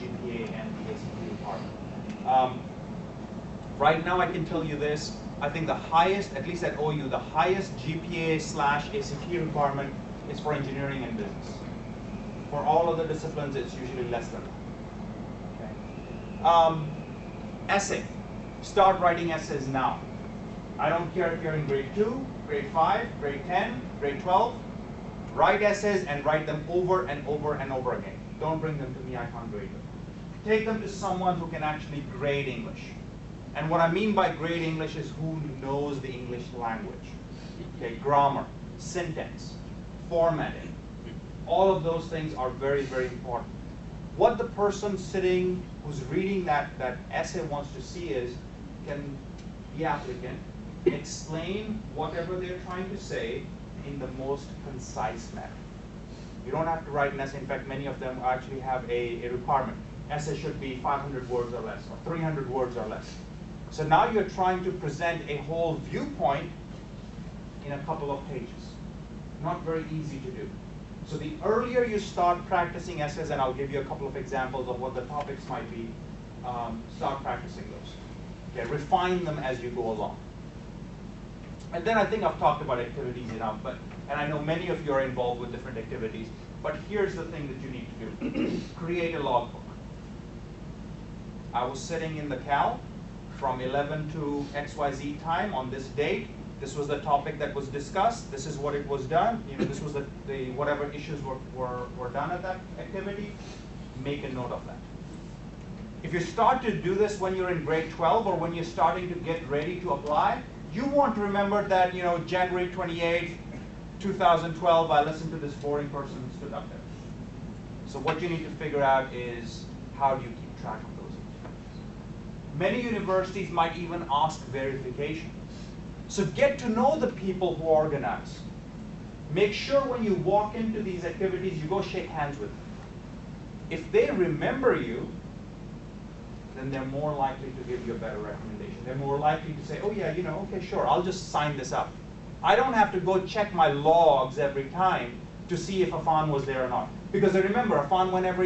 GPA and the ACT requirement. Right now I can tell you this, I think the highest, at least at OU, the highest GPA/ACT requirement is for engineering and business. For all other disciplines, it's usually less than that. Okay. Essay. Start writing essays now. I don't care if you're in grade 2, grade 5, grade 10, grade 12. Write essays and write them over and over and over again. Don't bring them to me, I can't grade them. Take them to someone who can actually grade English. And what I mean by grade English is who knows the English language. Okay, grammar, syntax, formatting. All of those things are very, very important. What the person sitting who's reading that essay wants to see is, can the applicant explain whatever they're trying to say in the most concise manner. You don't have to write an essay. In fact, many of them actually have a requirement. Essay should be 500 words or less, or 300 words or less. So now you're trying to present a whole viewpoint in a couple of pages. Not very easy to do. So the earlier you start practicing essays, and I'll give you a couple of examples of what the topics might be, start practicing those. Okay, refine them as you go along. And then I think I've talked about activities enough, and I know many of you are involved with different activities, but here's the thing that you need to do. Create a logbook. I was sitting in the CAL from 11 to XYZ time on this date. This was the topic that was discussed. This is what it was done. You know, this was the whatever issues were done at that activity. Make a note of that. If you start to do this when you're in grade 12 or when you're starting to get ready to apply, you won't remember that, you know, January 28th, 2012, I listened to this boring person who stood up there. So what you need to figure out is, how do you keep track of those activities? Many universities might even ask verification. So get to know the people who organize. Make sure when you walk into these activities, you go shake hands with them. If they remember you, then they're more likely to give you a better recommendation. They're more likely to say, oh yeah, you know, okay, sure, I'll just sign this up. I don't have to go check my logs every time to see if Afan was there or not. Because I remember, Afan, whenever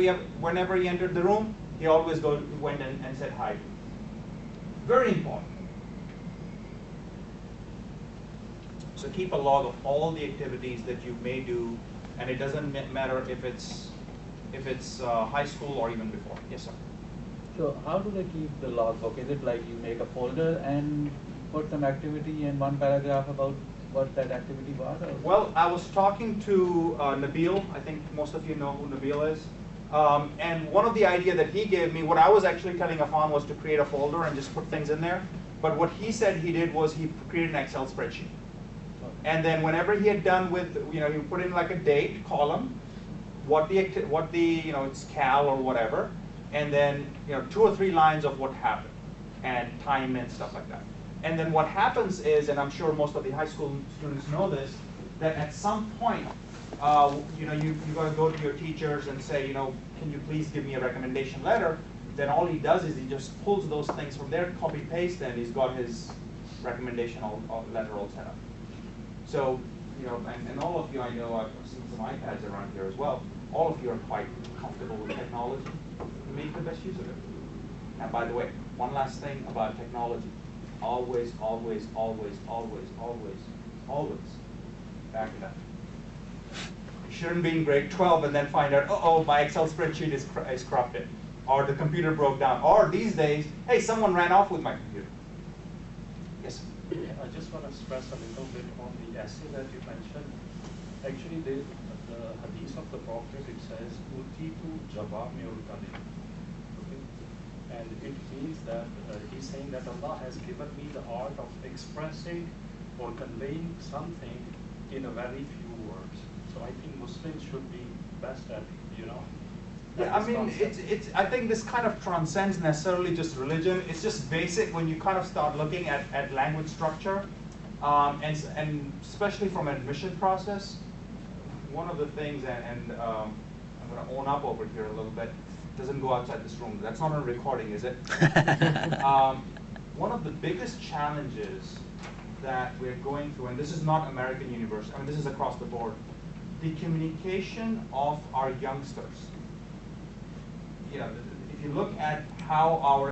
he entered the room, he always went and said hi. Very important. So keep a log of all the activities that you may do, and it doesn't matter if it's high school or even before. Yes, sir. So how do they keep the logbook? Is it like you make a folder and put some activity in one paragraph about what that activity was? Or? Well, I was talking to Nabil. I think most of you know who Nabil is. And one of the idea that he gave me, what I was actually telling Afan was to create a folder and just put things in there. But what he said he did was he created an Excel spreadsheet. And then whenever he had done with, you know, he put in like a date column, what the you know, it's CAL or whatever, and then, you know, 2 or 3 lines of what happened and time and stuff like that. And then what happens is, and I'm sure most of the high school students know this, that at some point, you know, you got to go to your teachers and say, you know, can you please give me a recommendation letter? Then all he does is he just pulls those things from there, copy paste, and he's got his recommendation letter all set up. So, you know, and all of you, I know, I've seen some iPads around here as well. All of you are quite comfortable with technology. Make the best use of it. Now, by the way, one last thing about technology. Always, always, always, always, always, always back it up. You shouldn't be in grade 12 and then find out, uh-oh, my Excel spreadsheet is corrupted, or the computer broke down, or these days, hey, someone ran off with my computer. Yes? Yeah, I just want to stress a little bit on the essay that you mentioned. Actually, the hadith of the Prophet, it says, Utitu jawami ul-kalim. Okay? And it means that he's saying that Allah has given me the art of expressing or conveying something in a very few words. So I think Muslims should be best at, you know. Yeah, I mean, I think this kind of transcends necessarily just religion. It's just basic when you kind of start looking at language structure, and especially from an admission process. One of the things, and I'm going to own up over here a little bit, doesn't go outside this room. That's not on recording, is it? One of the biggest challenges that we're going through, and this is not American university, I mean, this is across the board, the communication of our youngsters. You know, if you look at how our